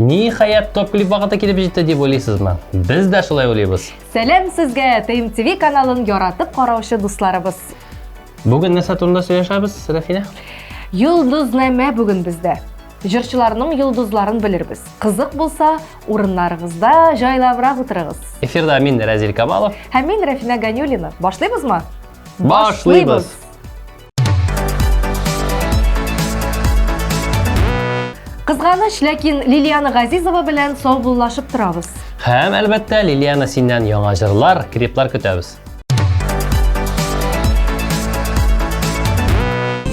Ниһаят топ клип вакыты килеп җитте дип уйлыйсызмы? Без дә шулай уйлыйбыз. Сәлам сезгә, ТМТV каналын яратып караучы дусларыбыз. Бүген нәрсә турында сөйләшәбез, Рафина? Йолдызнама бүген бездә. Җырчыларның йолдызларын белербез. Кызык булса, урыннарыгызда җайлабрак утырыгыз. Эфирда мин Разил Камалов Һәм мин Рафина Ганюлина. Башлыйбызмы? Башлыйбыз. Кызганыч, ләкин Лилияна Газизова белән саубуллашып торабыз. Һәм әлбәттә Лилияна синнән яңа җырлар, клиплар көтәбез.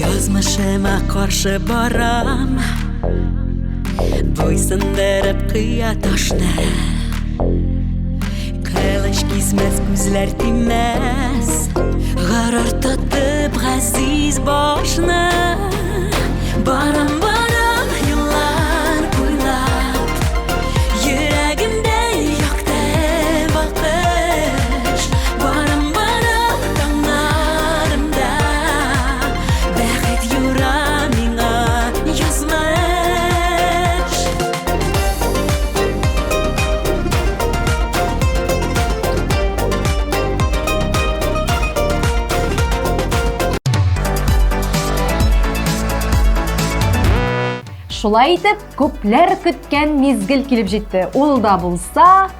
Язмышыма каршы барам, буйсындырып кыя ташны. Кылыч кисмәс, күзләр тимәс, гарар тотып газиз башны. Барам еллар буйлап, йөрәгемдә якты бакыш. Барам таңнарымда, бәхет юра миңа язмыш. Шулай итеп, күпләр көткән мизгел килеп җитте. Ул да булса,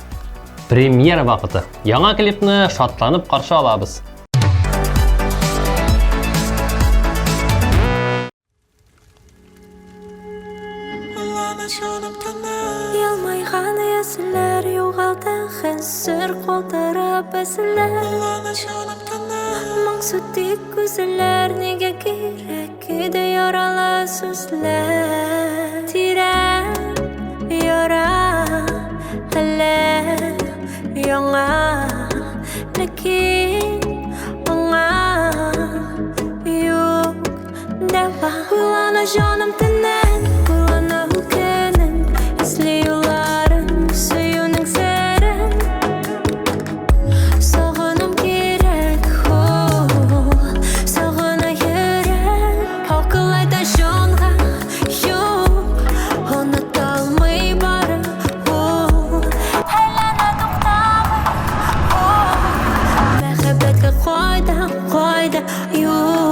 Премьера вакыты. Яңа клипны шатланып каршы алабыз. Ялмайган ясьләр югалды, хәзер калтырап әсәләр. Моңсу тик күзләр, нигә кирәк иде яралы сүзләр. Тирән яра әллә яңа, ләкин аңа юк дәва. Уйлана җаным төннән, уйлана үкенен, эзли юлларын, сөюнең сәрен. Сагынам кирәк, сагына йөрәк. Акылайда җанга юк, оныталмый бары. Әйләнә туктамый, мәхәббәткә кайда юк.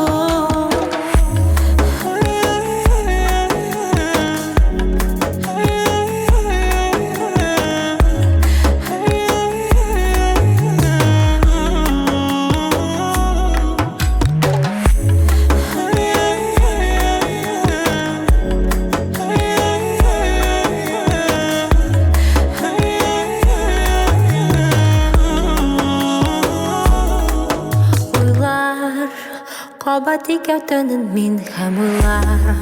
Кабат икәү төнен мин һәм уйлар,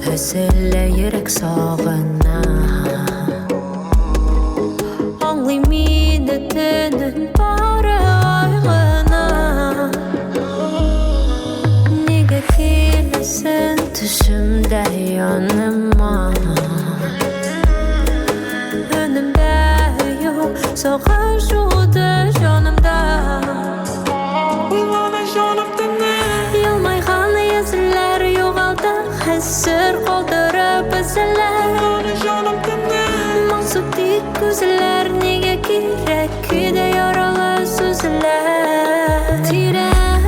өзелә йөрәк сагына. Аңлыйм иде төнен бары айгына. Нигә киләсең төшемдә яныма? Өнемдә юк, сагыш жуды җанымда. Ялмайган ясьләр югалды, хәзер калтырап әсәләр. Моңсу тик күзләр, нигә кирәк иде яралы сүзләр. Тирән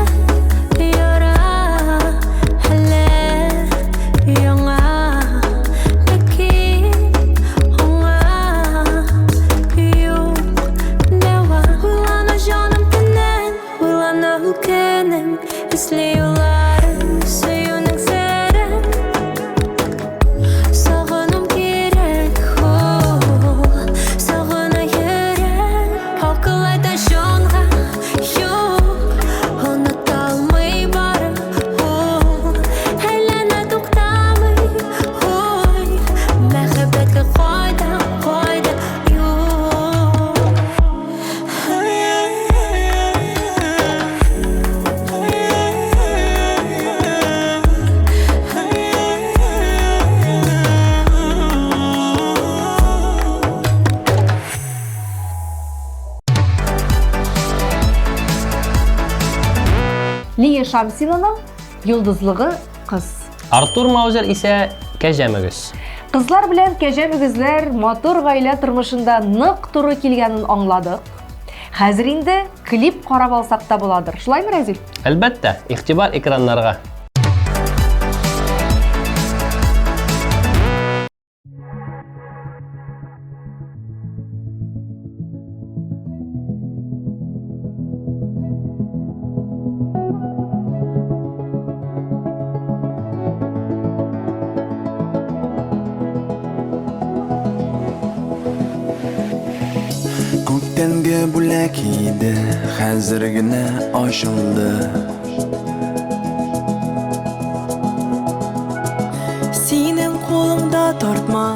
яра әллә яңа, ләкин аңа юк дәва. Уйлана җаным төннән, уйлана үкенен, эзли юлларын, сөюнең сәрен. Сагынам кирәк, сагына йөрәк. Акылайда җанга юк, оныталмый бары. Әйләнә туктамый, мәхәббәткә кайда юк. Лия Шамсинаның йолдызлыгы кыз. Артур Маузер исә кәҗәмөгез. Кызлар белән кәҗә мөгезләр матур гаилә тормышында нык туры килгәнен аңладык. Хәзер инде клип карап алсак та буладыр. Шулаймы, Разил? Әлбәттә, игътибар экраннарга. Көктемге бүләк иде, хәзер генә ачылды. Синең кулыңда тартма,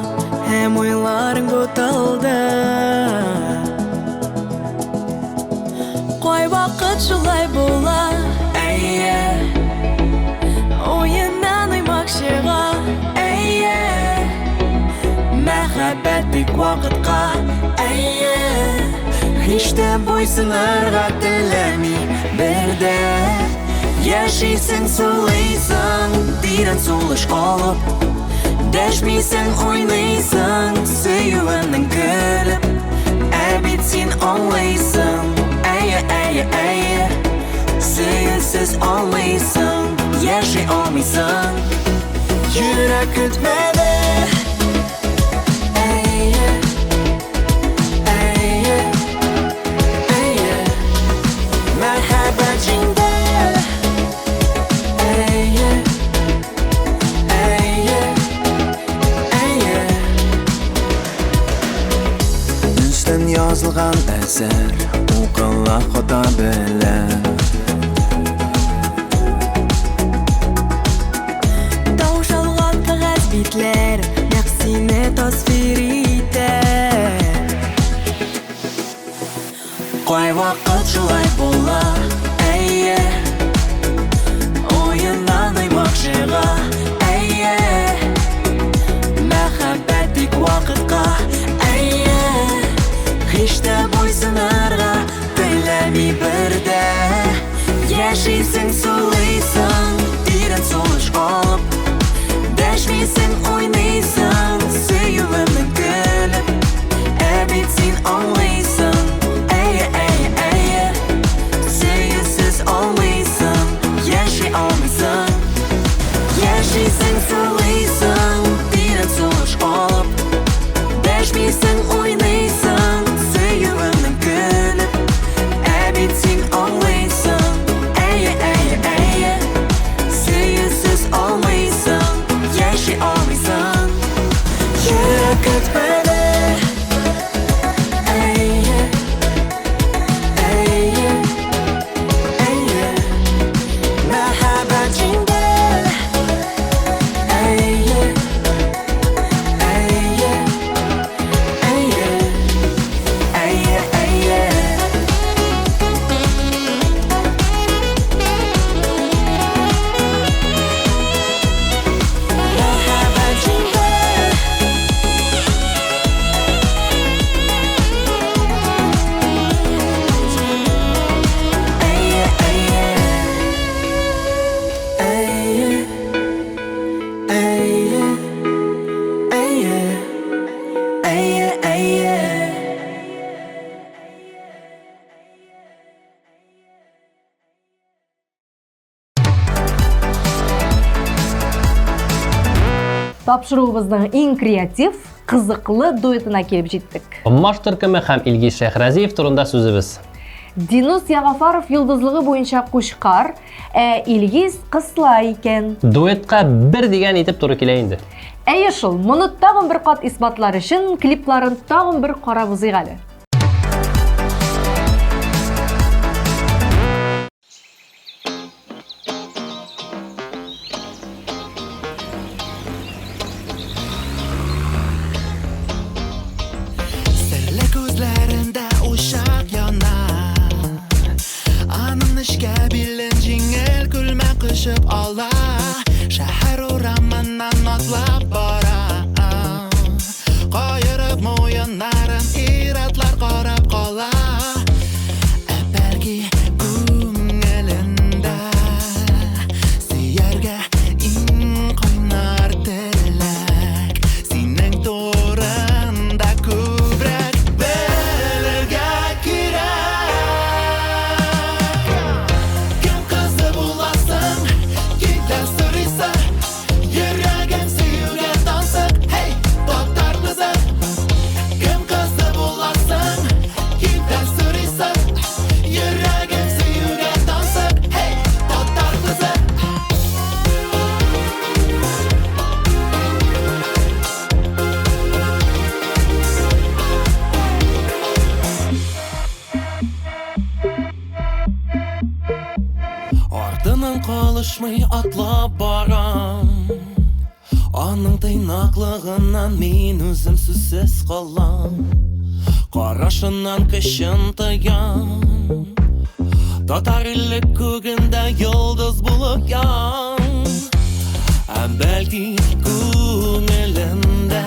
һәм уйларың буталды. Кай вакыт шулай була, әйе. Уеннан уймак чыга, әйе. Мәхәббәт тик вакытка, әйе. Hiç de boysunlarga telemi berde. Yaşaysın sulaysın, diren suluş kalıp. Deşmiysen oynaysın, söyüvenin gülüp. Bit sen anlaysın, eye eye eye. Söyünsüz anlaysın, yaşay olmaysın. Yürek ütmedi. Yazılgan eser, okula xata belən. Таушалган кагаз битләр, нәфсине тасвир итә. Кай вакыт шулай була, әйе. Уеннан уймак чыга, әйе. Мәхәббәт тик вакытка, әйе. Hiç de boysunlarga telemi berde. Yaşaysın sulaysın, diren suluş kalıp. Deşmiysen oynaysın, söyüvenin gülüp. Bit sen anlaysın, eye eye eye. Söyünsüz olmaysın, yaşay olmaysın. Yaşaysın sulaysın, diren suluş kalıp. Deşmiysen oynaysın, söyüvenin gülüp. Bit sen anlaysın, eye eye eye. Söyünsüz olmaysın, yaşay olmaysın. Yürek ütmedi. Тапшыруыбызның иң креатив, кызыклы дуэтына килеп җиттек. Уммаш төркеме һәм Илгиз Шәһрәзиев турында сүзебез. Динус Ягафаров йолдызлыгы буенча Кушкар, Илгиз кысла икән. Дуэтка бер дигән итеп туры килә инде. Әйе шул, моны тагын бер кат исбатлар өчен клипларын тагын бер карап узыйк әле. Шәһәр урамыннан атлап бара. Кайырып муеннарын ир-атлар карап кала. Бәлки күңелендә сөяргә иң кайнар теләк. Син Алышмый атлап барам Аның тыйнаклыгыннан мин үзем сүзсез калам Карашыннан көчен тоям Татар иле күгендә йолдыз булып ян Бәлки күңелендә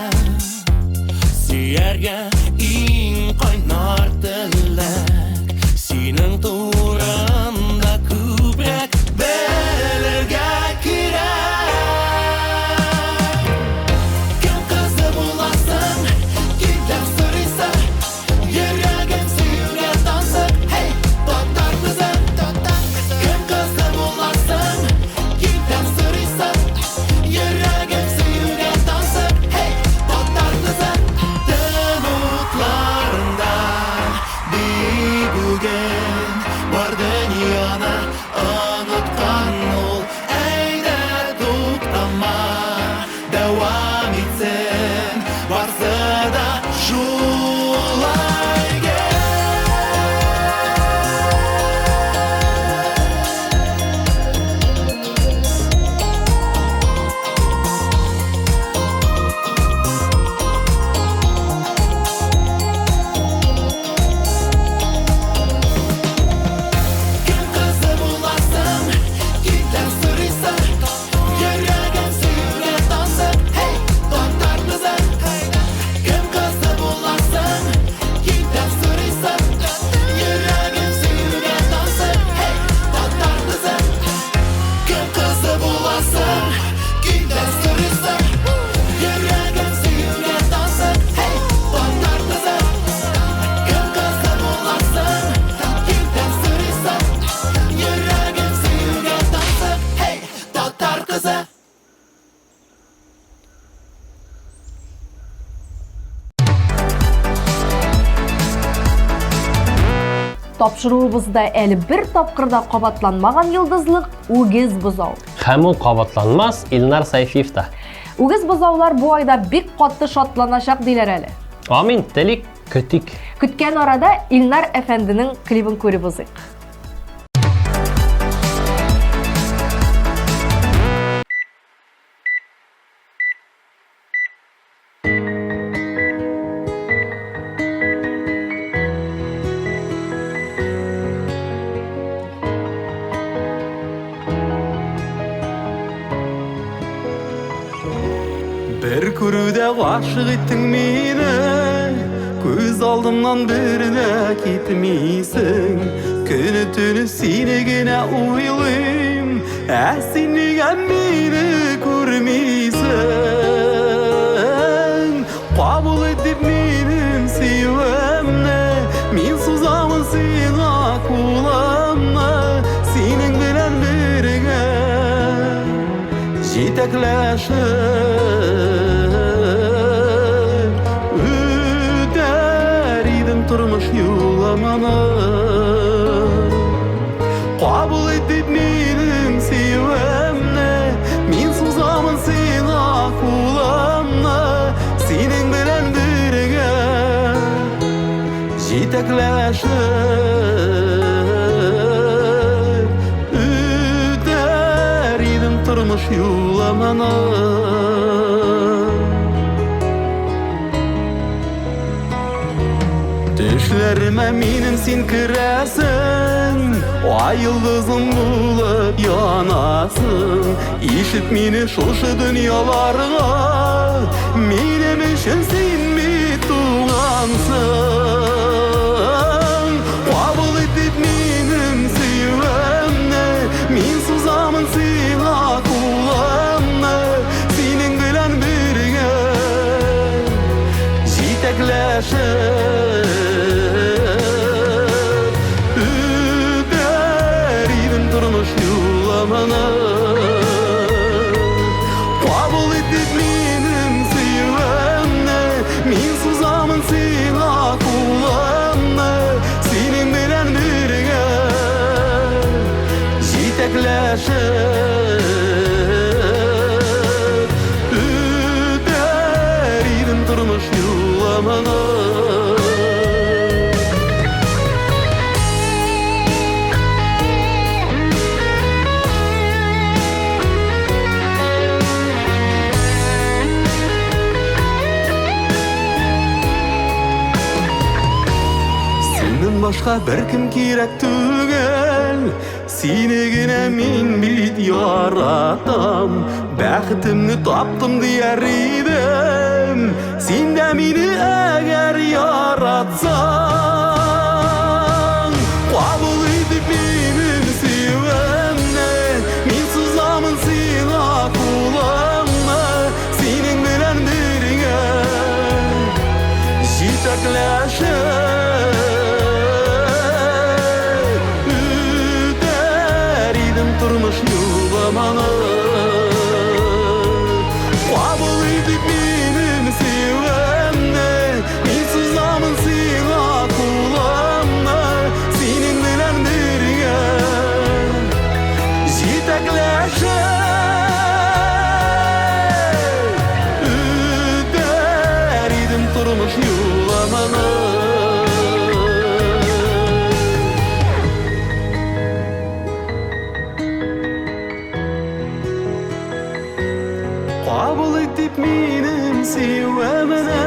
Сөяргә иң кайнар теләк Синең турында күбрәк белергә кирәк Кем кызы буласың, кимдән сорыйсың Йөрәгем сөюгә тансып, hey, татар кызы Кем кызы буласың, кимдән сорыйсың Йөрәгем сөюгә тансып, hey, татар кызы Төн утларында бүгін бар дөньяны оныткан ул Әйдә туктама, дәвам итсен барсы да шулай Кем кызы буласың, кимдән сорыйсың Йөрәгем сөюгә тансып, hey, татар кызы Кем кызы буласың, кимдән сорыйсың Йөрәгем сөюгә тансып, hey, татар кызы Кем кызы буласың, кимдән сорыйсың Йөрәгем сөюгә тансып, hey, татар кызы Кем кызы буласың, кимдән сорыйсың Йөрәгем сөюгә тансып, hey, татар кызы Тапшыруыбызда әле бер тапкырда кабатланмаган йолдызлык үгез бозау. Һәм ул кабатланмас Илнар Сайфиев та. Үгез бозаулар бу айда бик катты шатланачак диләр әле. Амин, телик, көтик. Көткән арада Илнар әфәнденең клибын күреп узыйк. Бер күрүдә гашык иттең мине, күз алдымнан бер дә китмисең. Көне төне сине генә уйлыйм, син нигә мине күрмисең? Кабул ит дип минем сөюемне, мин сузамын сиңа кулымны, синең белән бергә җитәкләшеп үтәр идем тормыш юламаны. Кабул ит дип минем сөюемне, мин сузамын сиңа кулымны, синең белән бергә җитәкләшеп үтәр идем тормыш юламаны. Төшләремә минем син керәсең, ай йолдызым булып янасың. Ишет мине шушы дөньяларга, минем өчен син бит тугансың. Кабул ит дип минем сөюемне, мин сузамын сиңа кулымны, синең белән бергә җитәкләшеп үтәр идем тормыш юламаны. Кабул ит дип минем сөюемне, мин сузамын сиңа кулымны, başka bir kim kerek tügel Seni gene min bit yaratam Bəxtimni tapdım diyer idim Sen de meni eğer yaratsan Kabul edip benim sevemne Min sızamın sila kulağına Senin bilen birine Jitaklaşır Üder idim turmuş yuvamanı Kabul edip benim sevemne Min sızamın sila kulağına Senin bilen birine Jitaklaşır Üder idim turmuş yuvamanı Kabul edip benim sevemene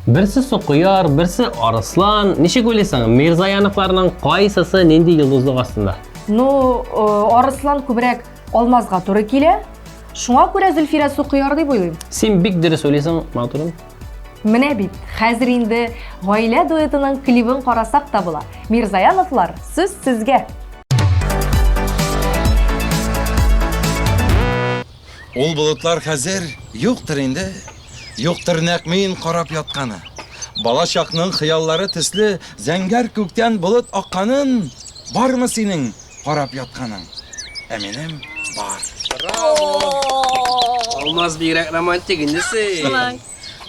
Birsi Soquyar, birsi Arslan. Nechek o'ylaysan, Mirzayanovlarning qaysisi nindi yulduzlik ostida? Арыслан күбрәк алмазга туры килә. Шуңа күрә Зөлфирә Сукыяр дип уйлыйм. Sen bik dürüst o'ylaysan, Maturim. Менә бит, хәзер инде гаилә дуэтының клибын карасак та була. Мирзаяновлар, сүз сезгә. Ул болытлар хәзер юктыр инде. Юктыр нәкмин карап ятканы. Бала чакның хыяллары төсле зәңгәр күктән болыт акканын бармы синең карап ятканың? Ә минем бар. Olmaz bir romantik indisi.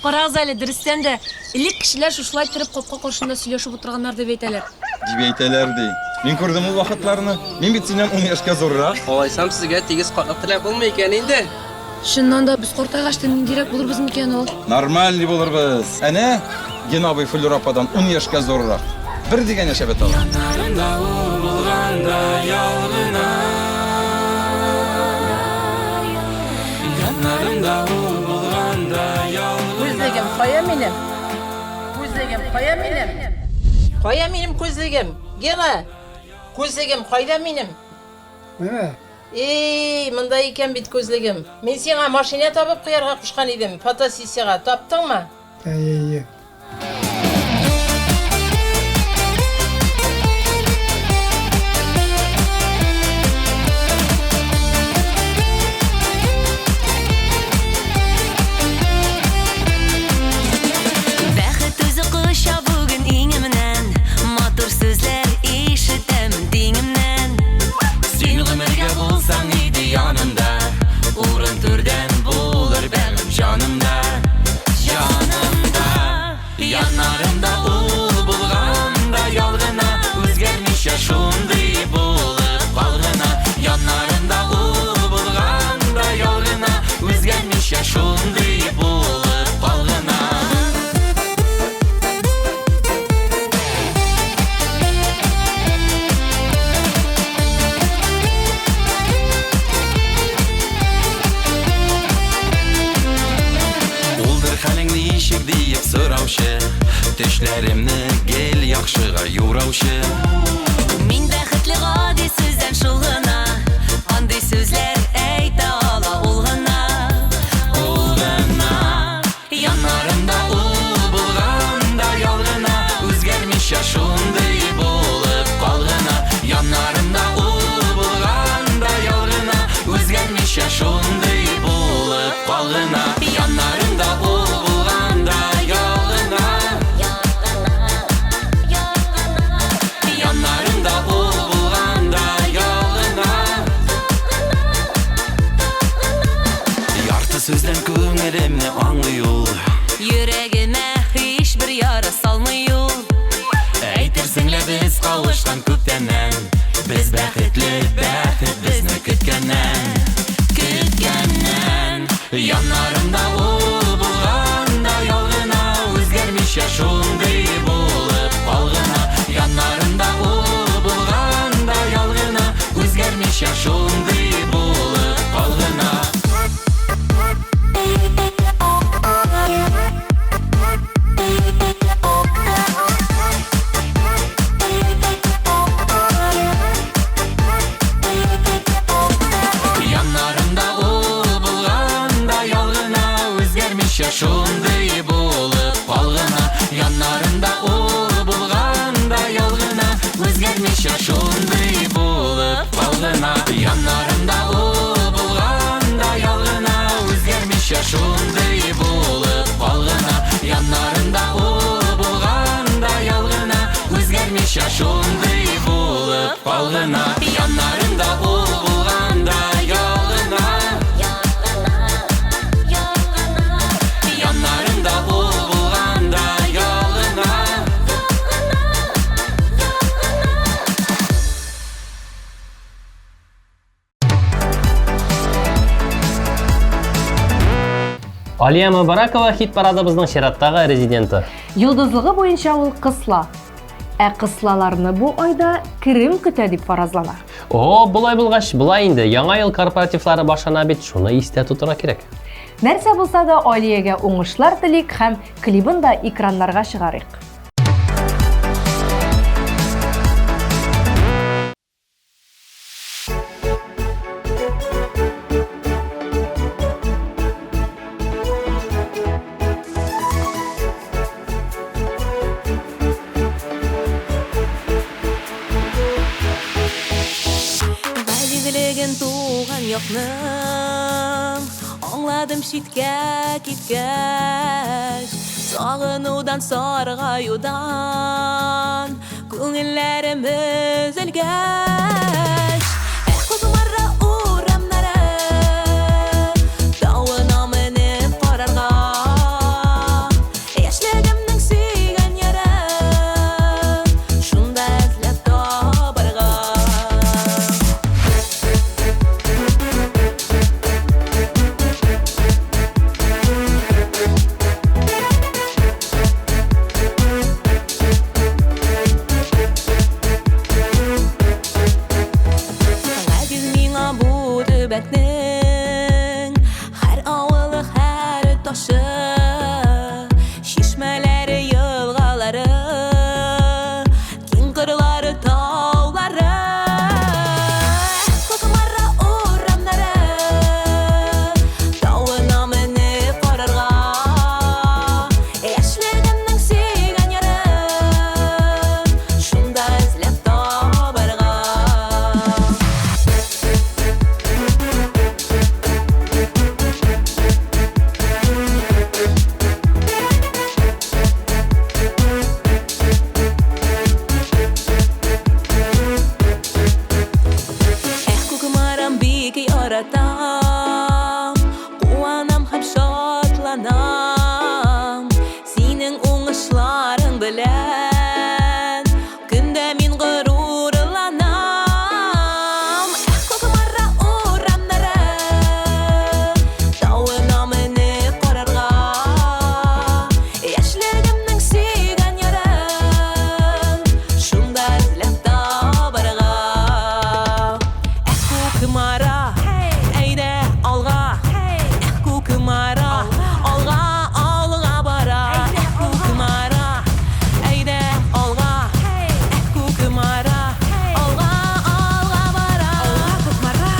Карагыз әле, дөрестән дә элек кешеләр шушылай торып капка каршында сөйләшеп утырганнар дип әйтәләр. Дип әйтәләр ди. Мин күрдем ул вакытларны. Мин бит синнән 10 яшькә зуррак. Алайсам сезгә тигез катлап теләп булмый икән инде. Шуннан да без картайгачтан ниндирәк булырбыз микән ул? Нормаль булырбыз. Әнә Генабый Флюр ападан 10 яшькә зуррак. Бер дигән яшәп бит ул. Күзлегем кая минем? Күзлегем кая минем? Кая минем күзлегем? Гена. Күзлегем кайда минем? Менә. Монда икән бит күзлегем. Мин сиңа машина табып куярга кушкан идем. Фотосессияга таптыңмы? Бәхет үзе куша бүген иңемнән матур сүзләр ишетәм диңемнән Син гомергә булсаң иде янымда урын түрдән булыр бәгым җанымда Яннарымда ул булганда ялгына үзгәрмичә шундый булып калгына Яннарымда ул булганда ялгына үзгәрмичә шундый булып калгына Улдыр хәлеңне ишек диеп сораучы Төшләремне гел яхшыга юраучы Мин бәхетле гади сүздән шул гына Андый сүзләр әйтә ала ул гына Яннарымда ул булганда ялгына үзгәрмичә шундый булып калгына Яннарымда ул булганда ялгына үзгәрмичә шундый булып калгына Яннарымда ул булганда ялгына Яннарымда ул булганда ялгына Ярты сүздән күңелемне аңлый ул Йөрәгемә һичбер яра салмый ул Әйтерсең лә без кавышкан күптәннән Без бәхетле, бәхет безне көткәннән Яннарымда ул булганда ялгына үзгәрмичә шундый булып калгына Үзгәрмичә шундый булып калгына. Яннарымда ул булганда ялгына. Үзгәрмичә шундый булып калгына. Яннарымда ул булганда ялгына. Үзгәрмичә шундый булып калгына. Яннарымда ул булганда ялгына. Яннарымда ул булганда ялгына. Алия Мубаракова хит парадыбызның чираттагы резиденты. Йолдызлыгы буенча ул кысла. Ә кыслаларны бу айда Крым көтә дип фаразлана. О, булай булгач, булай инде. Яңа ел корпоративлары башлана бит, шуны истә тутыра кирәк. Нәрсә булса да Алиягә уңышлар телик һәм клибын да экраннарга чыгарыйк. Газизлеген туган якның, аңладым читкә киткәч, сагынудан саргаюдан, күңелләрем өзелгәч. Кузмара урамнары, тауына менеп карарга, яшьлегемнең сөйгән ярым, шунда эзләп табарга. Газиз миңа бу төбәкнең һәр авылы, һәр ташы, чишмәләре, елгалары, киң кырлары, таулары. Кузмара урамнары, тауына менеп карарга, яшьлегемнең сөйгән ярым, шунда эзләп табарга. Күкмарам бик яратам, куанам һәм шатланам, синең уңышларың белән көндә мин горурланам. Күкмара урамнары, тауына менеп карарга, яшьлегемнең сөйгән ярым, шунда эзләп табарга. Күкмара, әйдә алга, Күкмара, алга, алга бара. Күкмара, әйдә алга, Күкмара, алга, алга бара. Күкмара,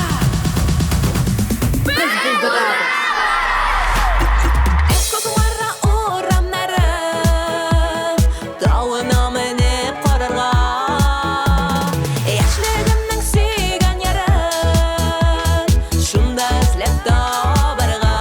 без булдырабыз. Күкмара урамнары, тауына менеп карарга, яшьлегемнең сөйгән ярым, шунда эзләп табарга.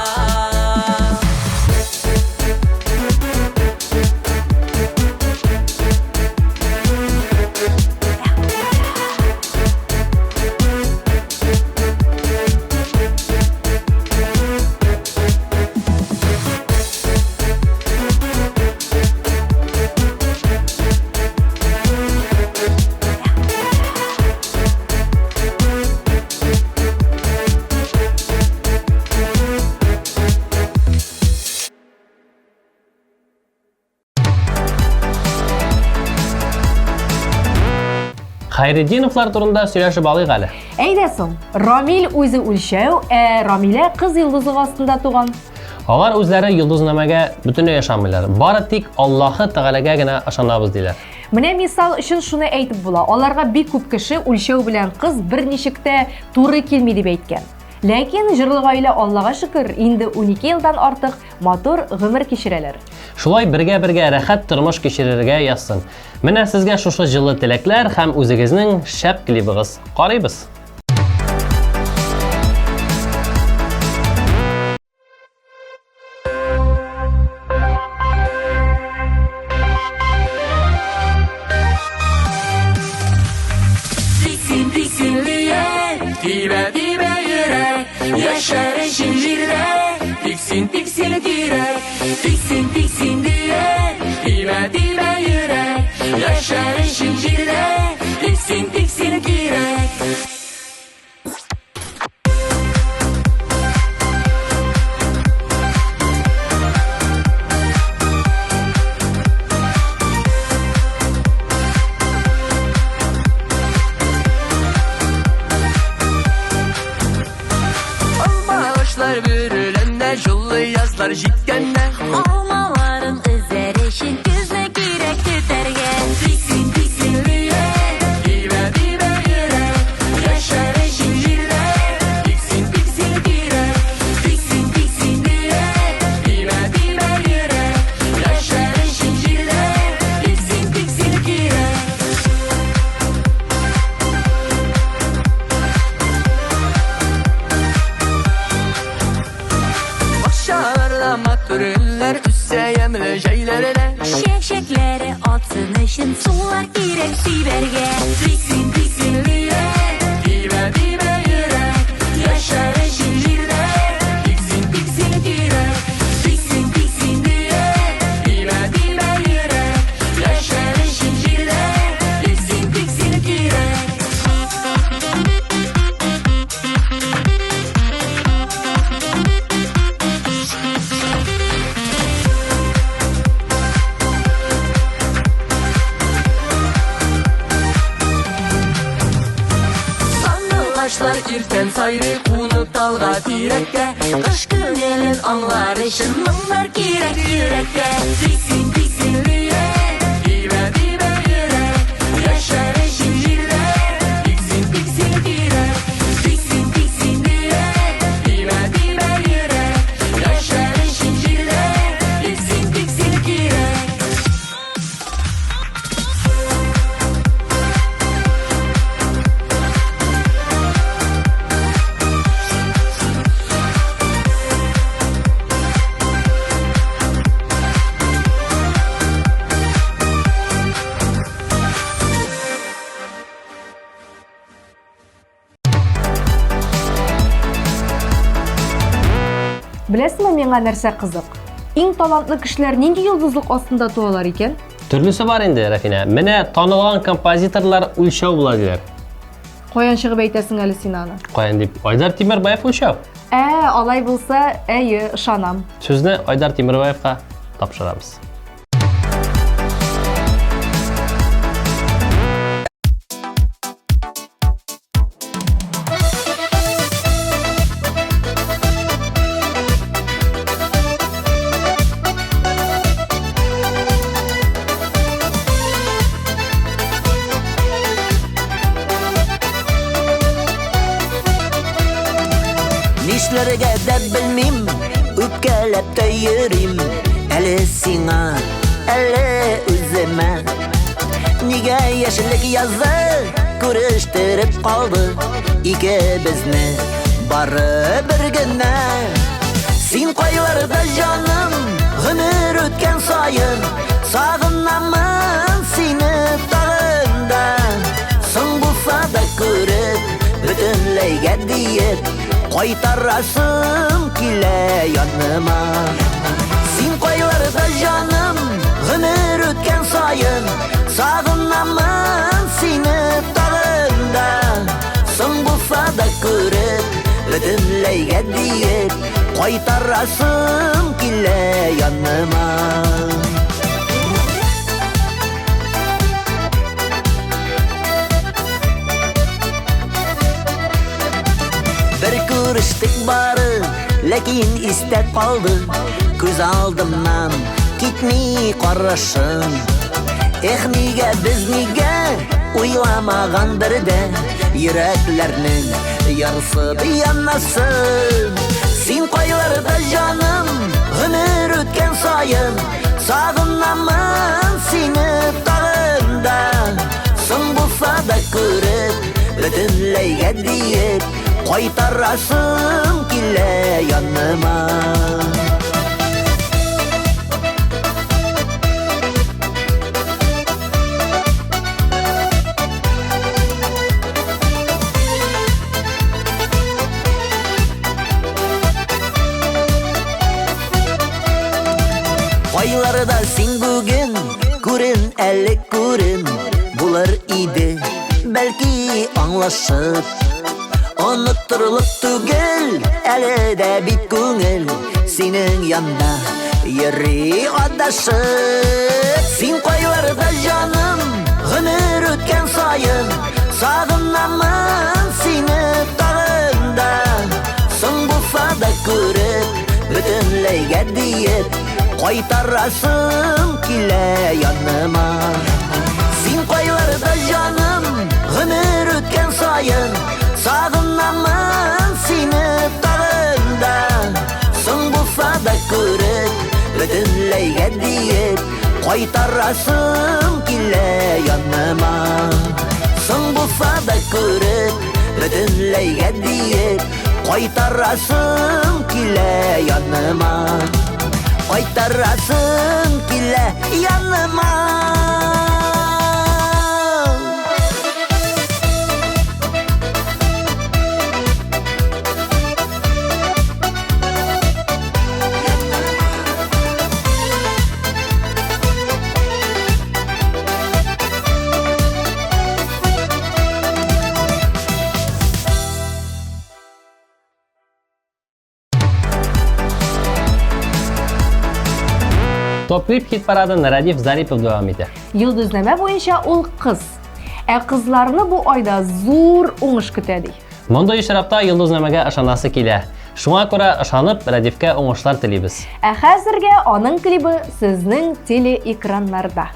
Хайретдиновлар турында сөйләшеп алыйк әле. Әйдә соң, Рамил үзе үлчәү, ә Рамилә кыз йолдызы астында туган. Алар үзләре йолдызнамәгә бөтенләй ышанмыйлар. Бары тик Аллаһы Тәгаләгә генә ышанабыз диләр. Менә мисал өчен шуны әйтеп була. Аларга бик күп кеше үлчәү белән кыз берничек тә туры килми дип әйткән. Ләкин җырлы гаилә Аллага шөкер, инде 12 елдан артык матур гомер кичерәләр. Шулай бергә-бергә рәхәт тормыш кичерергә язсын. Менә сезгә шушы җылы теләкләр һәм үзегезнең шәп клибыгыз. Карыйбыз. Diksin diksinliye, dibe dibe yürek, yaşarın şincirde. Diksin diksin direk, diksin diksin diye, dibe dibe yürek, yaşarın şincirde. Diksin diksin direk. Ağaçlar bürülende, jullu yazlar jitkende. Almaların özerişin gözüne girek tüterge. Diksin diksinliye, dibe dibe yürek, yaşarın şincirde. Diksin diksin direk, diksin diksin diye, dibe dibe yürek, yaşarın şincirde. Diksin diksin direk. Başarıla matürünler, üsseyemle şeylerine. Şevşekleri atsın ışın sular girek siberge. Diksin diksinliye, dibe dibe yürek, yaşarın şincirde. Diksin diksin direk, diksin diksin diye, dibe dibe yürek, yaşarın şincirde. Diksin diksin direk. Sandılaşlar irten sayrı kunu dalga direkte. Kış günelin anlar ışınlar girek yürekte. Diksin diksinliye, dibe dibe yürek, yaşarın şincirde. Diksin diksin direk, diksin diksin diye, dibe dibe yürek, yaşarın şincirde. Diksin diksin direk. Беләсеңме, миңа нәрсә кызык? Иң талантлы кешеләр нинди йолдызлык астында туалар икән? Төрлесе бар инде, Рафина. Менә танылган композиторлар үлчәү була диләр. Каян чыгып әйтәсең әле син аны? Каян дип? Айдар Тимербаев үлчәү. Алай булса, әйе, ышанам. Сүзне Айдар Тимербаевка тапшырабыз. Нишләргә дә белмим, үпкәләп тә йөрим. Әле сиңа, әле үземә. Нигә яшьлек язы күрештереп калды икебезне бары бер генә. Син кайларда җаным, гомер үткән саен, сагынамын сине тагында. Соң булса да күреп, бөтенләйгә диеп, кайтарасым килә яныма. Син кайларда җаным, гомер үткән саен, сагынамын сине тагында. Соң булса да күреп, бөтенләйгә диеп, кайтарасым килә яныма. Бер күрештек бары, ләкин истә калды. Күз алдымнан китми карашың. Нигә без нигә Uylamağan birde yüreklerinin yarısı bir yanasın. Sen koylarda canım ömür ötken sayın, sağınamın seni dağında. Son bulsa da görüp bütünleyge deyip koytarasın kile yanıma. Aylarda sen bugün görün ellik görün bular idi belki anlaşıp. Unutturuluk tügül eli de bit güngül senin yanına yeri adaşıp. Sen koylarda canım ömür ötken sayın, sağınamın seni dağında. Son bulsa da görüp bütünleyge deyip koytarasın kile yanıma. Sen koylarda canım ömür ötken sayın, sağınamın seni dağında. Son bulsa da görüp bütünleyge deyip koytarasın kile yanıma. Son bulsa da görüp bütünleyge deyip koytarasın kile yanıma. Koytarasın kile yanıma. Toplip hit paradını Radif Zaripov devam eder. Йолдызнама boyunca ул кыз. Kızlarını bu ayda zor oңыш көтәди. Мондай очракта Йолдызнамага ышанасы килә. Шуңа күрә ышанып Радифка уңышлар телибез. Хәзергә аның клибы сезнең телеэкраннарда.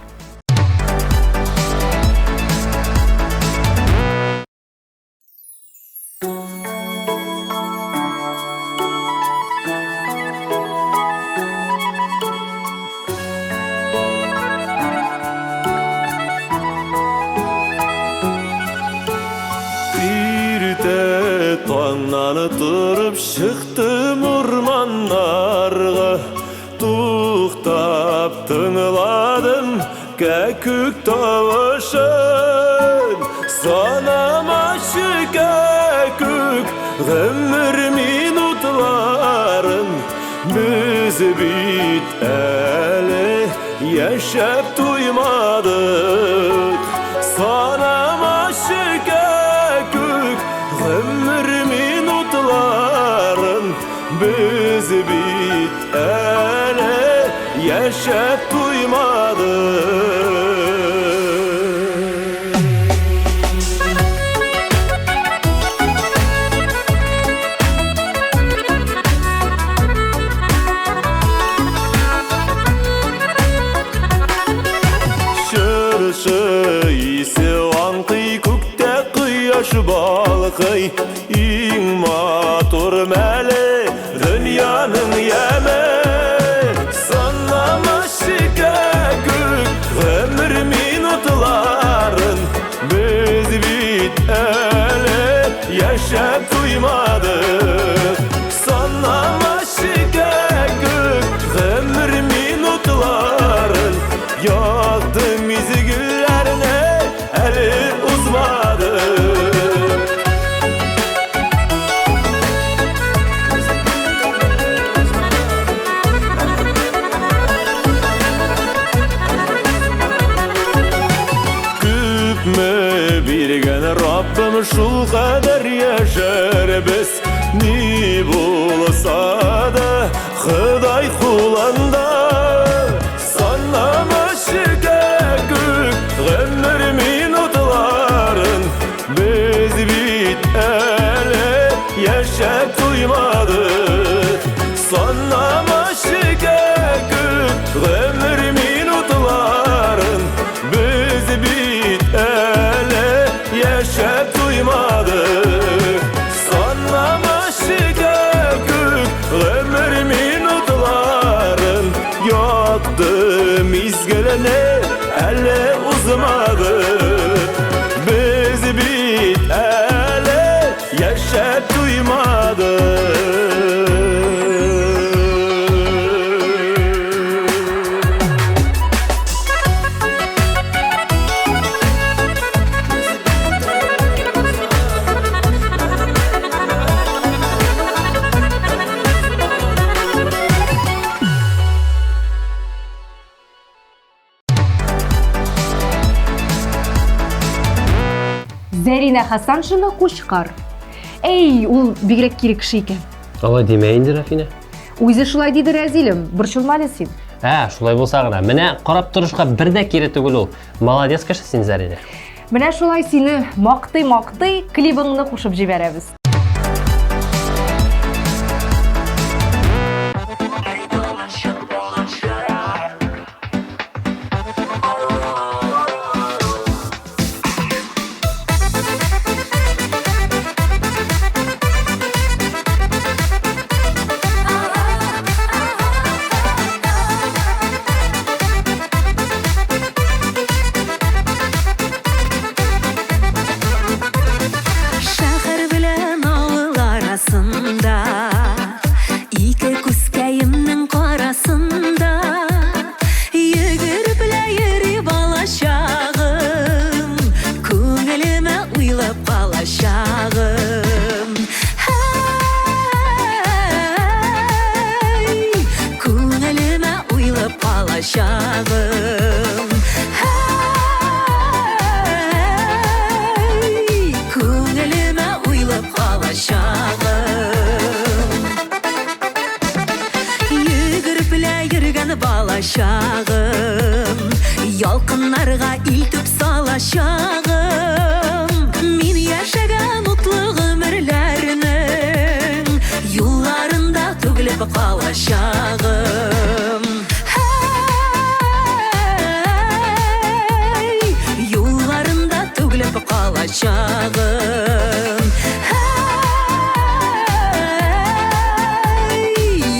Тұрып шықтым орманларға, тоқтап тыңладым кәкүк тавышын. Санамашы кәкүк ғұмыр минутларын, біз бит әлі яшәп туймадық. Санамашы кәкүк ғұмыр минутларын, biz bit әлі яшәп туймадық. Шыршы исе аңқый күктә құяш балқый, иң матур мәлі dünyanın yeme. Sanlamışı kekük ömür minutların, biz bit ele yaşap duymadık. Sanlamışı kekük ömür minutların, yaktı mizgüllerine eli uzmadık. Rabbim şul kadar yaşar biz, ni bulsa da Xuday kulanda. Sanlamışı kekük ömür minutların, biz bit ele yaşap duymadık. Sanlamışı kekük ömür minutların, biz bit ele Зәринә Хасаншина Кучкар. Эй, ул бигрәк кирәк кеше икән. Алай димә инде, Рафина. Үзе шулай диде Рәзилем, бер журналист син. Шулай булса гына. Менә карап торышка бер дә кире түгел ул. Молодец кеше син, Зәринә. Менә шулай сине мактый, клибыңны кушып җибәрәбез. Шәһәр белән авыл арасында, ике күскәемнең карасында, йөгереп белә йөри балачагым, күңелемә уйлап калачагым. Күңелемә уйлап калачагым. Күңелемә уйлап калачагым. Йөгереп белә йөргән балачагым, ялкыннарга илтеп салачагым. Мин яшәгән утлы гомерләрнең юлларында түгелеп калачагым. Юлларында түгелеп калачагым.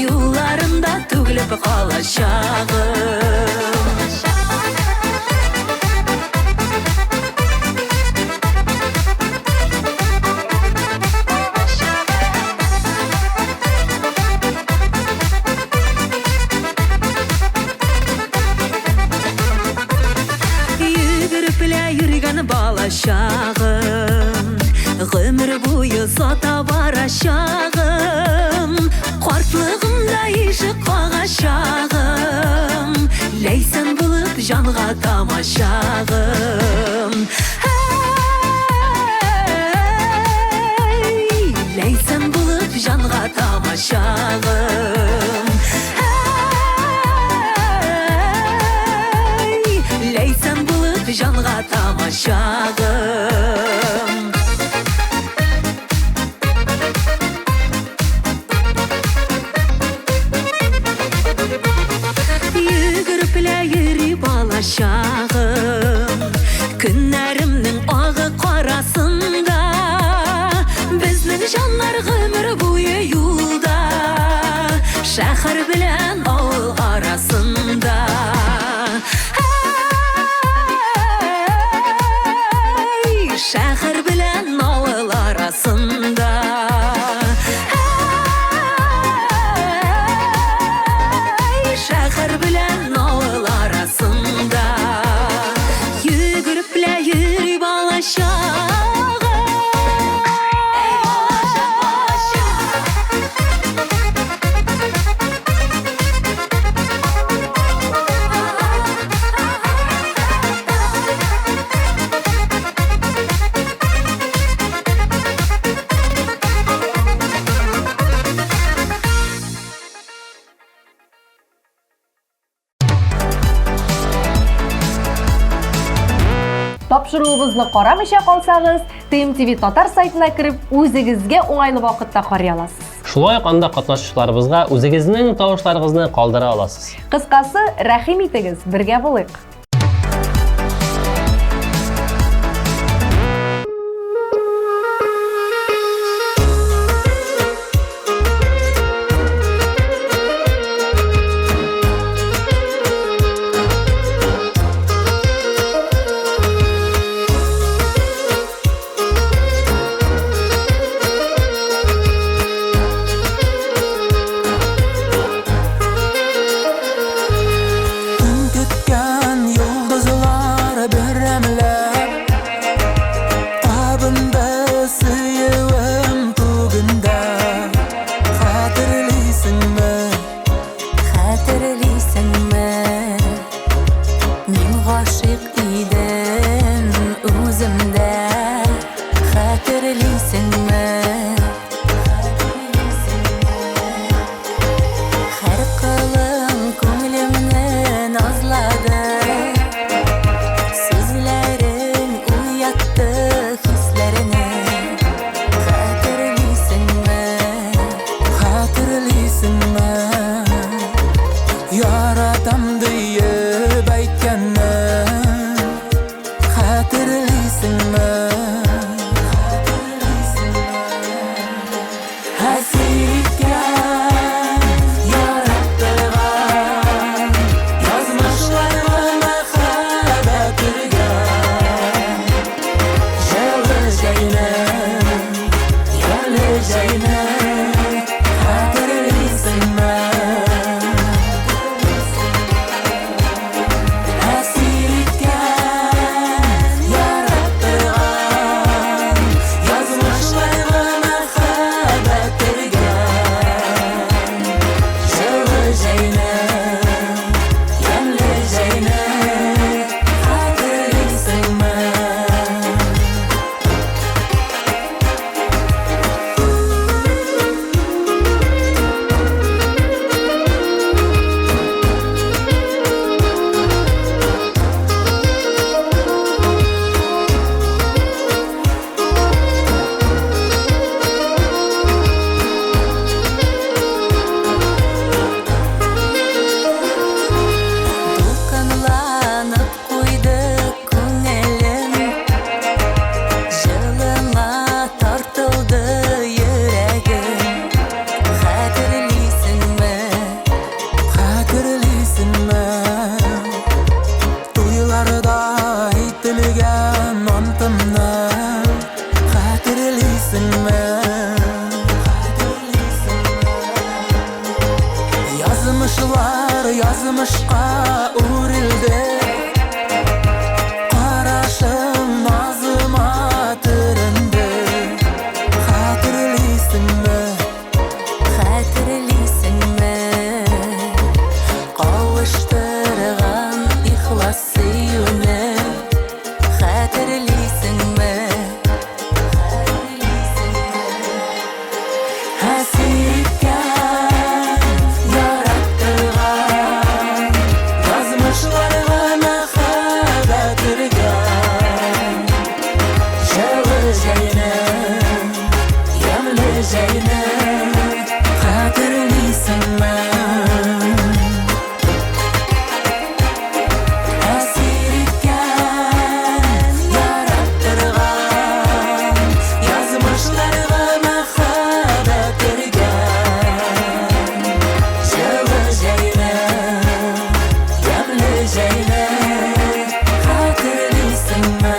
Юлларында түгелеп калачагым. Йөгереп белә йөргән балачагым, гомер буе сата барачагым. Картлыгымда ишек кагачагым, ләйсән булып җанга тамачагым. Ләйсән булып җанга тамачагым. Ләйсән булып җанга тамачагым. Йөгереп белә йөри балачагым, көннәремнең агы карасында, безнең җаннар гомер буе юлда, шәһәр белән авыл арасында. Шәһәр белән авыл арасында. Шәһәр белән авыл арасында. Йөгереп белә йөри балачагым. Тапшыруыбызны карамыйча калсагыз, TMTV Татар сайтына кирип, үзегезгә уңайлы вакытта карый аласыз. Шулай ук анда катнашучыларыбызга үзегезнең тавышларыгызны калдыра аласыз. Кыскасы, рәхим итегез, бергә булыйк. Көткән Хәтерлисеңме? Һәр кылың күңелемне назлады. Сүзләрең уятты хисләрне. Хәтерлисеңме? Хәтерлисеңме? Яратам диеп әйткәнне. Хәтерлисеңме? Хәситкән, яраттырган, язмышларга мәхәббәт өргән. Җылы җәйнең, ямьле җәйнең, хәтерлисеңме? Хәситкән, яраттырган, язмышларга мәхәббәт өргән. Җылы җәйнең, ямьле җәйнең, хәтерлисеңме? Дулкынланып куйды күңелем. Җылыңа тартылды йөрәгем. Хәтерлисеңме? Хәтерлисеңме? Туйларда әйтелгән антымны. Хәтерлисеңме? Язмышлар язмышка үрелде. Карашың назыма төренде. Хәтерлисеңме? Хәтерлисеңме? Кавыштырган ихлас сөюне. Хәтерлисеңме? Хәситкән, яраттырган, язмышларга мәхәббәт өргән. Җылы җәйнең, ямьле җәйнең, хәтерлисеңме? Хәситкән, яраттырган, язмышларга мәхәббәт өргән. Җылы җәйнең, ямьле җәйнең, хәтерлисеңме?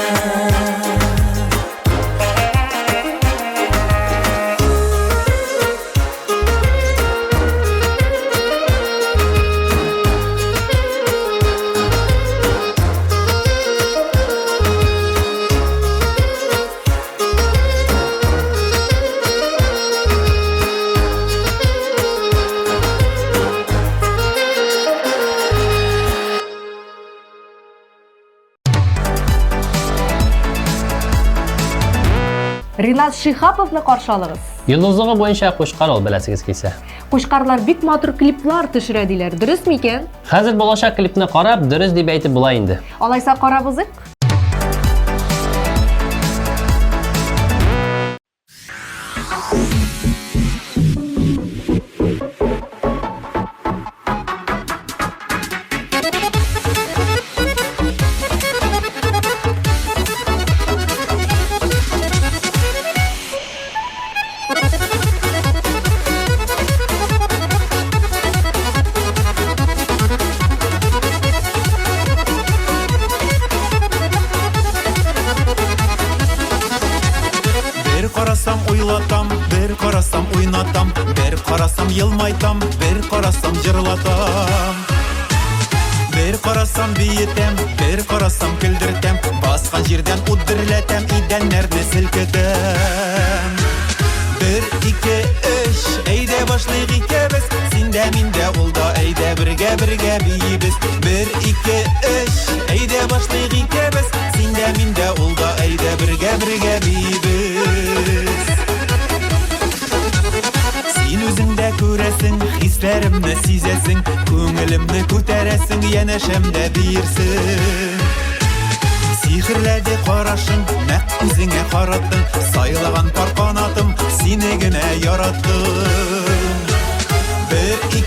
Ринат Шихаповны каршы алыгыз. Йолдызлыгы буенча кушкар ул беләсегез килсә. Кушкарлар бик матур клиплар төшерә диләр. Дөресме икән? Хәзер булачак клипне карап, дөрес дип әйтеп була инде. Алайса карабызык. карасам уйлатам, бер карасам уйнатам, бер карасам йылмайтам, бер карасам жырлатам. Бер карасам биетем, бер карасам күлдертем, баскан жерден уддирлетем, идәннәрне селкетем. Бер, ике, өч, әйдә башлыйк икебез, синдә миндә улда, әйдә бергә биебез. Бер, ике, өч, әйдә башлыйк икебез, синдә миндә улда, әйдә бергә биебез. Хисләремне сизәсең, күңелемне күтәрәсең, янәшәмдә бирсең. Сихерләде карашың, нәкъ үзеңә караттың, сайлаган пар канатым, сине генә яраттым. 1, 2,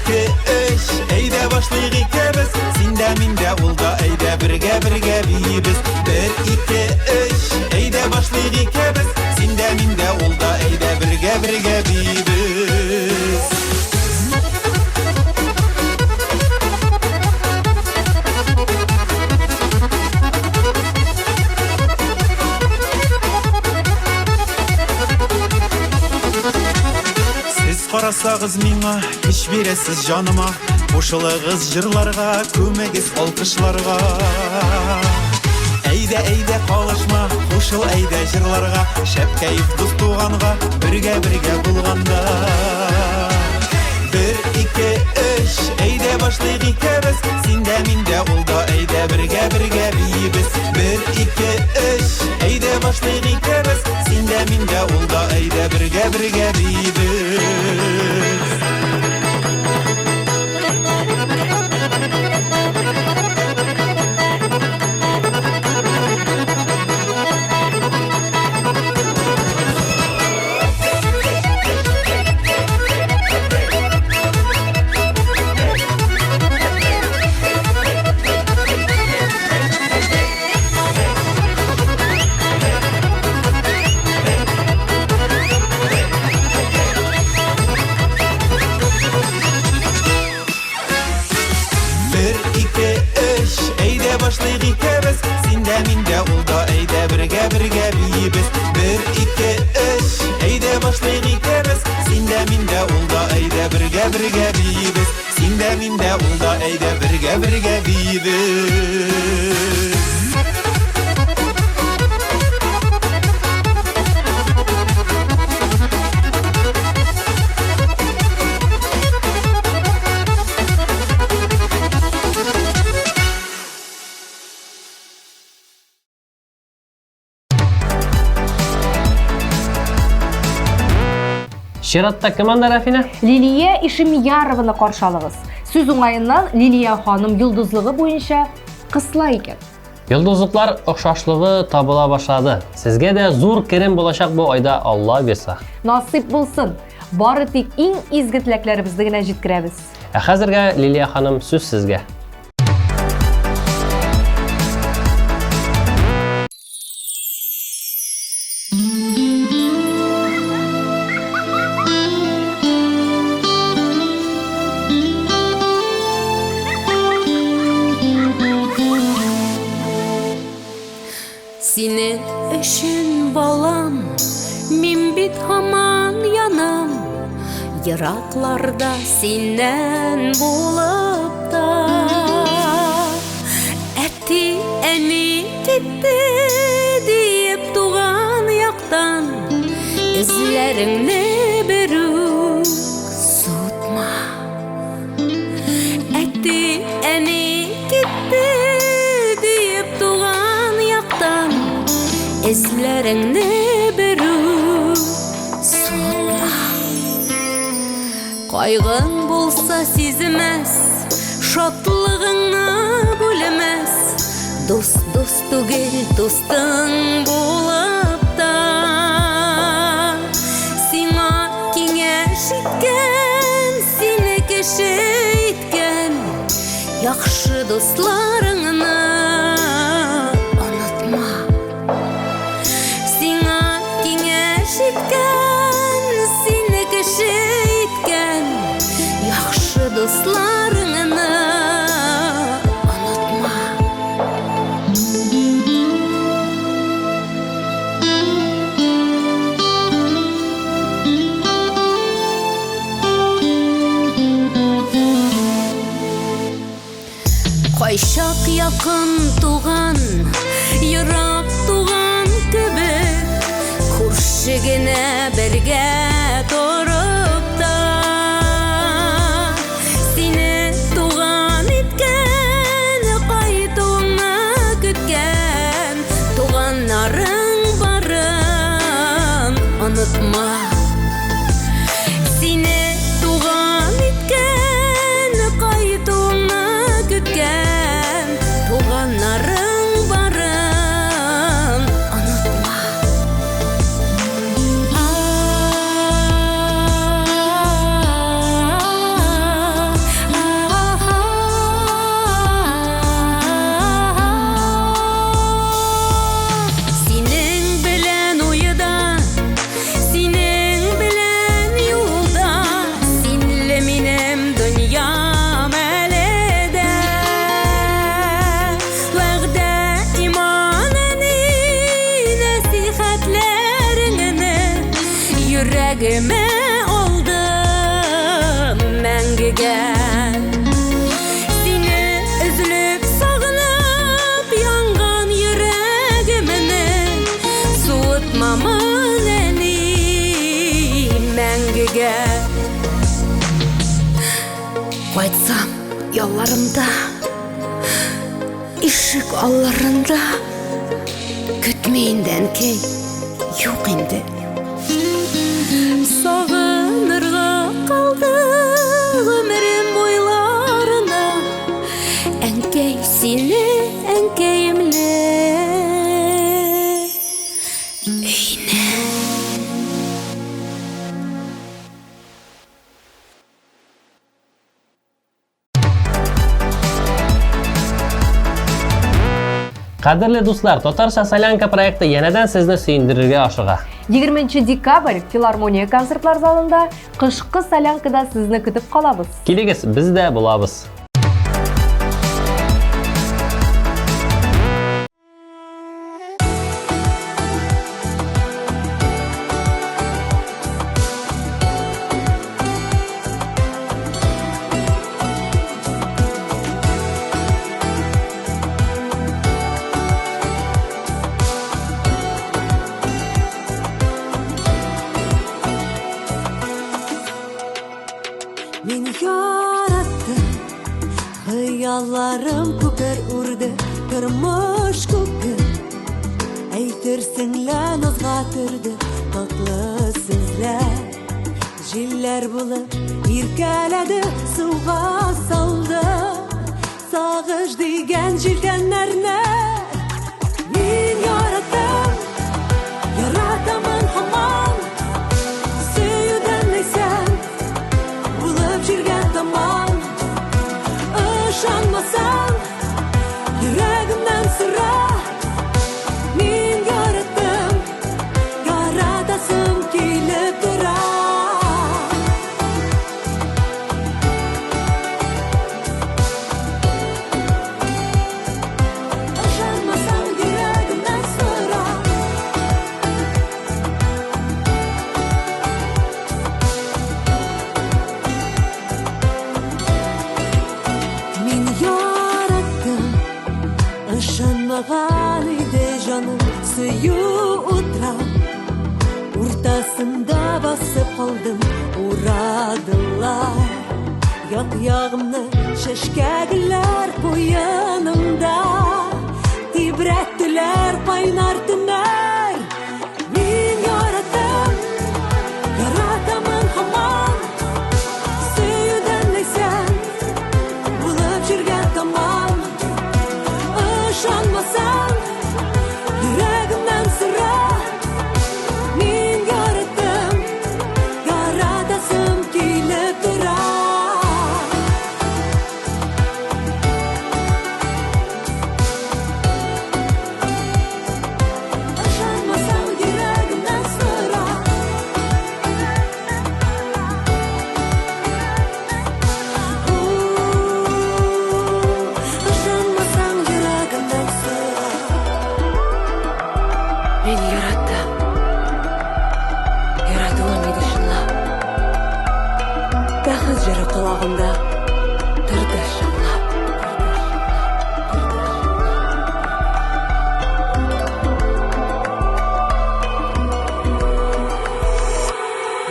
3, әйдә башлыйк икебез, синдә миндә улда, әйдә бергә бийбез. 1, 2, 3, әйдә башлыйк икебез, синдә миндә улда, әйдә бергә бийбез. Карасагыз миңа, кич бирәсез җаныма, кушылыгыз җырларга, күмегез алкышларга. Әйдә калышма, кушыл әйдә җырларга, шәп кәеф дус туганга, бергә булганда. 1, 2, 3, әйдә башлыйк икебез, синдә миндә улда, әйдә бергә бийбез. 1, 2, 3, әйдә башлыйк икебез, синдә миндә улда, әйдә бергә бийбез. Башлыйк икебез, синдә миндә улда, әйдә бергә бийбез. 1, 2, 3, әйдә башлыйк икебез, синдә миндә улда, әйдә бергә бийбез. Синдә миндә улда, әйдә бергә бийбез. Чиратта команда Рафина? Лилия Ишемиярованы каршы алыгыз. Сүз уңайыннан Лилия ханым йолдызлыгы буенча кысла икән. Йолдызлыклар охшашлыгы табыла башлады. Сезгә дә зур керем булачак бу айда, Алла бирсә. Насыйп булсын. Бары тик иң изге теләкләребезне генә җиткерәбез. Ә хәзергә Лилия ханым сүз сезгә. Синең өчен балам, мин бит һаман янам, еракларда синнән булып та. Әти, әни китте диеп туган яктан, эзләреңне бер үк сутма. Әти, әни китте диеп туган яктан, эзләреңне бер үк сутма. Кайгың булса сизмәс, шатлыгыңны бүлемәс, дус түгел дустың булып та. Сиңа киңәш иткән, сине кеше иткән, яхшы дусларыңны онытма. Сиңа киңәш иткән, сине кеше иткән, яхшы дусларыңны онытма. Кайчак якын туган, ерак туган кебек, күрше генә бергә торып та. Сине туган иткән, кайтуыңны көткән, туганнарың барын онытма. Сине туган иткән, Хисlerini yüreğime aldım Мәңгіге Seni üzülüp sağınıp Yangan yüreğimini Soğutmamın eli Мәңгіге Қайтсам yollarımda Işık allarında Kütmeyinden key yok indi Sağınırga kaldı ömrüm boylarına Enkey seni enkeyimle Eyne Qadirli dostlar, Tatarcha Solyanka proyekti yenidən sizni suyundirishga oshiqa. 20 dekabr Filarmoniya konsertlar залында qishqi Solyankada sizni kutib qolamiz. Keligiz, biz de bulabız. Мен yarattım Hıyallarım köker urdu Turmuş köker Eytirsinler nozgatırdı Tatlı sözler Jiller bulup irkeledi Suğa saldı Sağış digen jilkenlerine Men yarattım Yaratamın hamam Süyüden neysen Bulup jirgen tamam Işanmasam Yüreğimden sıra Men yarattım Yaratasım kelip durar Işanmasam yüreğimden sıra Men yarattım Işanmagan idi canım Suyu utra Ortasında basıp kaldım Uradılar Yak-yağımны şeşkegiler Koyanımda Tibrettiler kaynar tünler Men yarattım Yaratamın hamam Süyüden neysen Bulup jirgen tamam Işanmasam Yüreğimden sıra Men yarattım Yaratasım kelip durar Işanmasam yüreğimden sıra Işanmasam yüreğimden sıra Men yarattım Yaratılım edi şınlap Бәхет жыры құлағымда тұрды шыңлап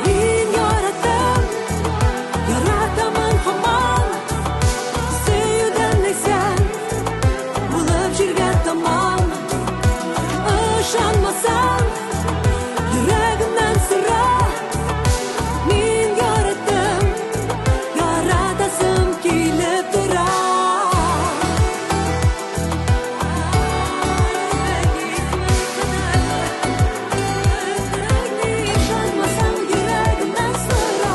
Мен yarattım Yaratamın hamam Süyüden neysen Bulup jirgen tamam Işanmasam Yüreğimden sıra Men yarattım Yaratasım kelip durar Işanmasam yüreğimden sıra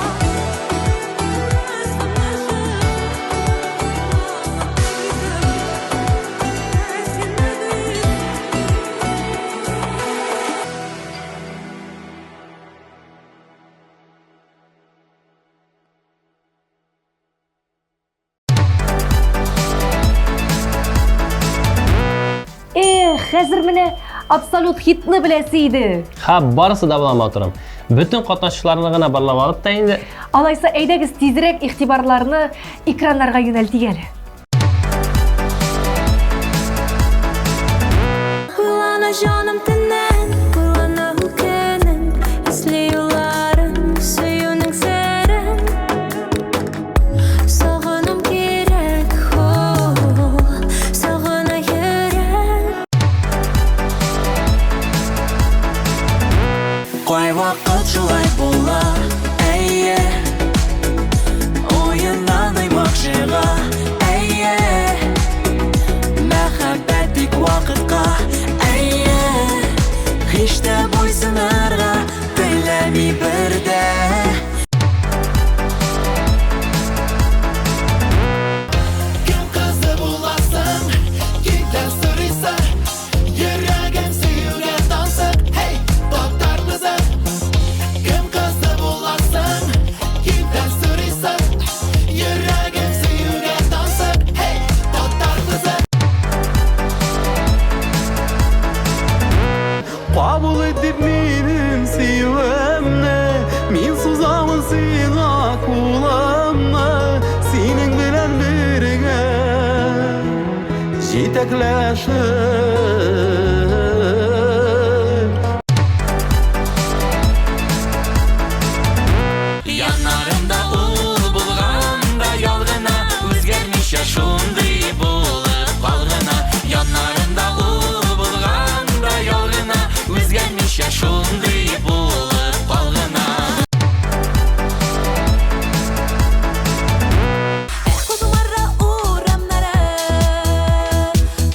Хәзер менә абсолют хитны беләсе иде. Ха, барысы да була матурым. Bütün катнашчыларны гына барлап алып та инде. Алайса әйдәгез тизрәк игътибарларны экраннарга юнәлтик әле. Uylana canım tenen, uylana hükenen İzliyorların suyunun seren Sağınım gerek sağına yürek Koy vakit şulay bola Eyye Oyundan aymakşığa Eyye Мәхәббәтик вакытка Eyye Hiç de boysınarga Беләми бердә Кем кызы буласың Кимдән сорыйсың Йөрәгем сөюгә тансың Hey, токтар кызы Кем кызы буласың Кимдән сорыйсың Йөрәгем сөюгә тансың Hey, токтар кызы Kabul edip benim sevemne Min suzamın sina kulağımna Senin bilen birge Jitekleşir Yanlarımda ul bulganda yalgına Özgermiş yaşunday bulup kalgına Yanlarımda ul bulganda yalgına Özgermiş yaşunday bulup kalgına Kuzumara uğramlara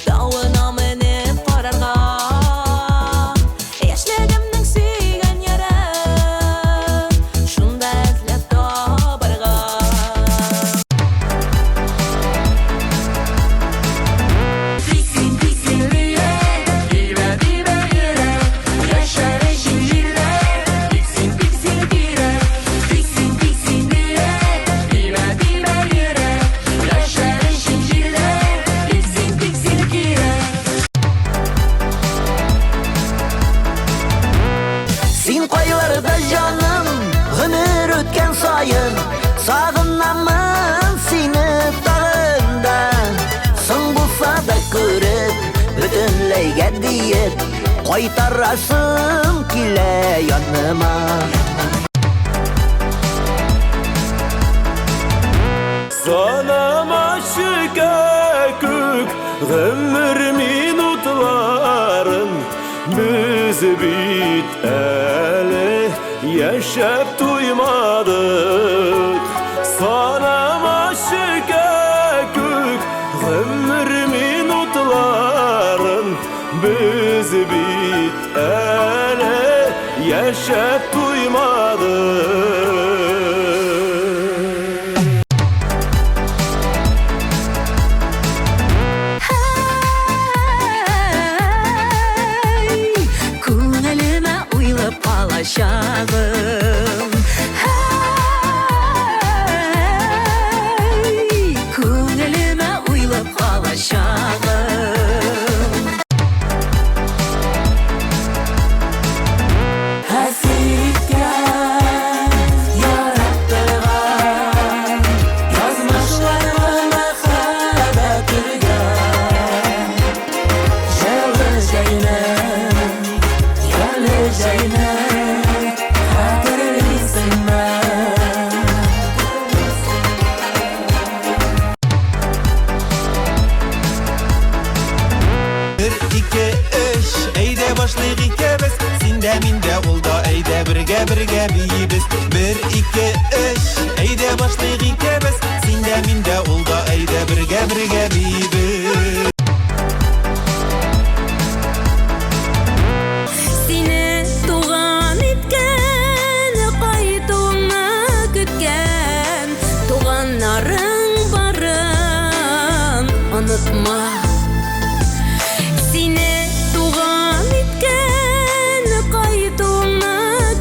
Dağına menip kararga Yaşlarımның suygan yara Şunda izlep tabarga Tiksin tiksin diye Dibe dibe yere Yaşar zincirler Tiksin tiksin diye Tiksin tiksin diye Dibe dibe yere Yaşar zincirler Tiksin tiksin diye Син кайларда жаным, гомер өткән сайын Сагынамын сине тагында Соң булса да күреп, бөтенләйгә диеп Кайтарасым килә яныма Sana aşık kök Ömür minutların Biz bit ele Yaşap duymadık Sana aşık kök Ömür minutların Biz bit ele Yaşap duymadık Hey, күңелемә уйлап алачагым Hey, күңелемә уйлап алачагым Хәсрәткә яраттырган Язмышларны мәхәббәт өргән Җылы җәйне Хәтерлисеңме Bir, iki, üç, eyde başlayık ikimiz Sinde minde olda eyde birge birge biyimiz Bir, iki, üç, eyde başlayık ikimiz Sinde minde olda eyde birge birge biyimiz Сине туган иткән, кайтуыңны көткән Туганнарың барын онытма Сине туган иткән, кайтуыңны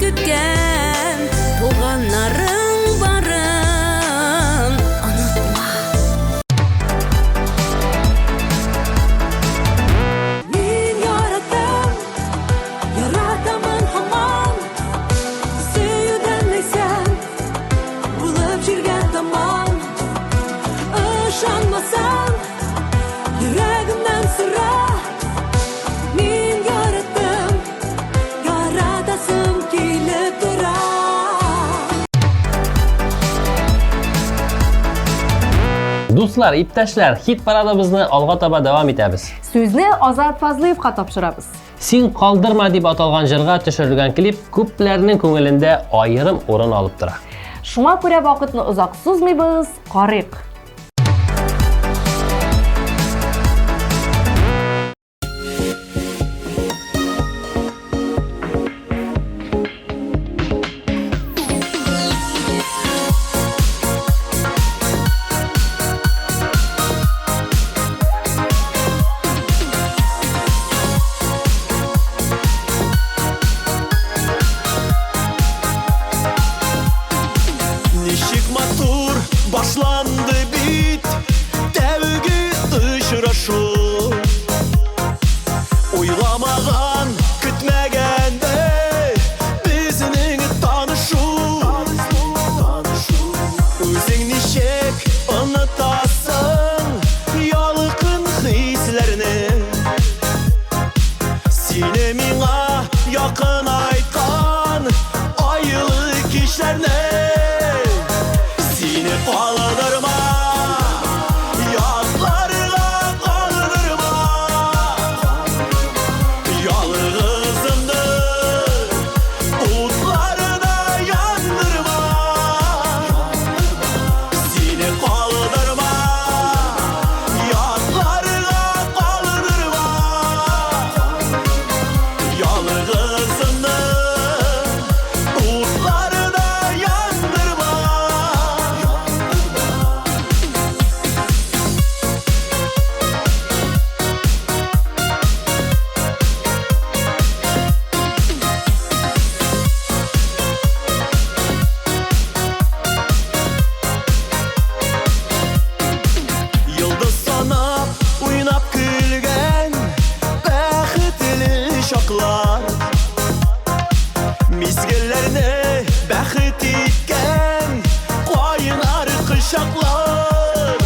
көткән Туганнарың барын онытма Мин яратам Аңлатасым килеп тора. Dostlar, iптәшләр, хит парадыбызны алга таба дәвам итәбез. Сүзне Азат Фазлыевка тапшырабыз. Син калдырма дип аталган җырга төшерелгән клип күпләрнең күңелендә аерым урын алып тора. Шуңа күрә вакытны озак сузмыйбыз, карыйк. Ничек матур башланды бит тәүге очрашу. Уйламаган, көтмәгәндә безнең танышу. Үзең ничек онытасың ялкын хисләрне? Сине миңа якын айткан айлы кичләрне. Сине калдырма, ятларга калдырма. Ялгызымды утларына яндырма. Сине калдырма, ятларга калдырма. Ялгызымды утларына яндырма. Йылдыз санап, уйнап көлгән бәхетле чаклар. Мизгелләрне бәхет иткән кайнар кочаклар.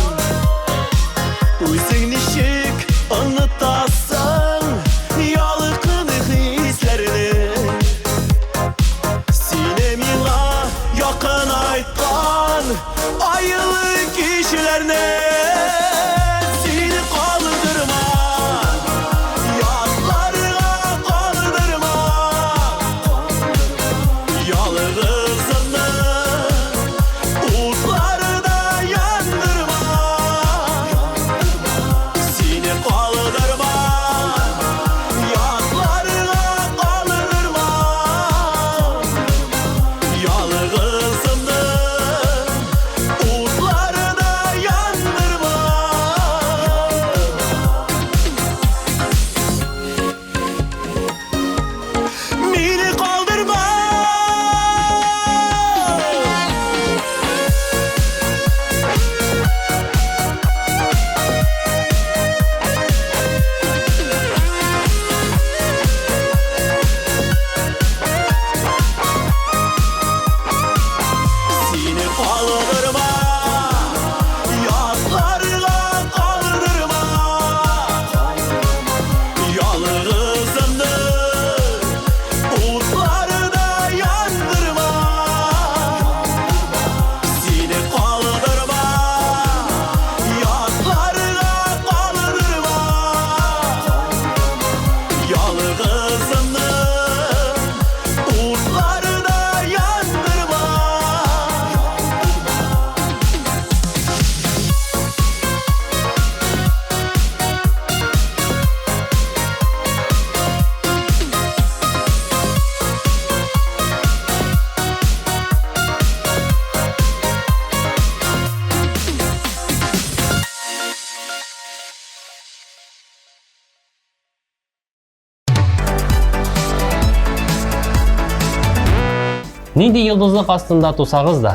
Үзең ничек онытасың ялкын хисләрне? Сине миңа якын айткан айлы кичләрне. Сине калдырма, ятларга калдырма. Ялгызымны утларына яндырма. Сине калдырма, ятларга калдырма. Ялгызымны утларына яндырма. Мине калдырма. Сине калдырма, ятларга калдырма. Ялгызымны утларына яндырма. Сине калдырма, ятларга калдырма. Ялгызымны утларына яндырма. Нинди йолдызлык астында тусагыз да,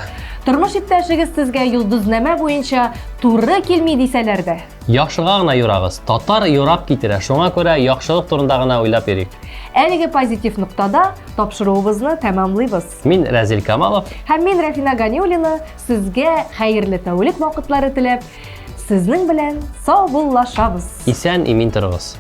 Тормыш иптәшегез сезгә йолдызнамә буенча туры килми дисәләр дә. яхшыга гына юрагыз. Татар юрап китерә. Шуңа күрә яхшылык турында гына уйлап йөрик. Әлеге позитив нуктада тапшыруыбызны тәмамлыйбыз. Мин Разил Камалов. Һәм мин Рафина Ганиуллина сезгә хәерле тәүлек вакытлары теләп, сезнең белән саубуллашабыз. Исән имин торыгыз.